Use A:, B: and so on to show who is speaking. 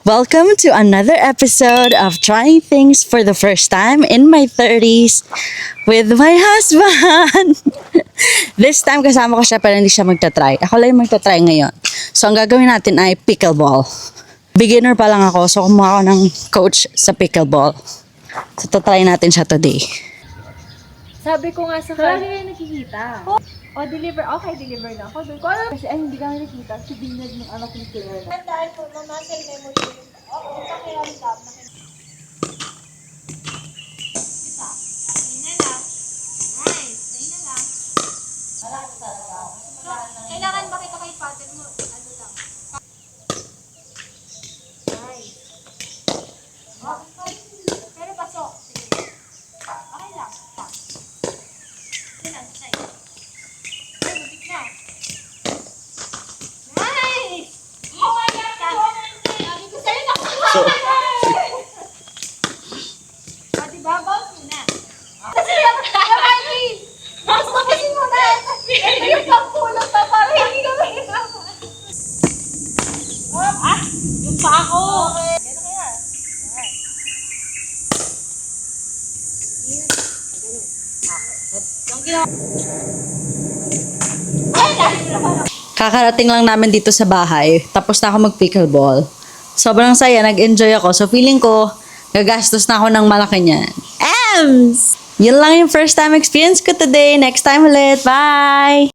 A: Welcome to another episode of Trying Things for the First Time in my 30s with my husband. This time kasama ko siya pero hindi siya magta-try. Ako lang yung magta-try ngayon. So ang gagawin natin ay pickleball. Beginner pa lang ako so kumuha ako ng coach sa pickleball. So tatry natin siya today.
B: Sabi ko nga sa kanya, kayo nakikita. O, deliver. Okay, deliver na ako. Doon ko alam. Kasi ay, hindi kami nakikita. Si Binad ng anak ni Claire.
C: Tandaan po na muscle memory. Oo, pakiramdam. Isa. Ayun na lang. Nice. Ayun na lang. Malakas talaga. Kailangan makita kay pattern mo. Ano lang. Nice. Okay. Pero pasok. Sige. Okay lang. Sige lang. Nice. Ay, mabit na. Nice! Oh my God! Sabi ko sa'yo, nakuha! O, diba? Bounce mo na. Kasi Marty! Bounce mo kasi mo na! Hindi yung pagpulot pa para hindi ka mahirapan. Ah! Yung pa ako! Okay. Yan na kaya.
A: Kakarating lang namin dito sa bahay. Tapos na ako mag-pickleball. Sobrang saya. Nag-enjoy ako. So feeling ko, gagastos na ako ng malaki niyan. Yun lang yung first time experience ko today. Next time ulit. Bye!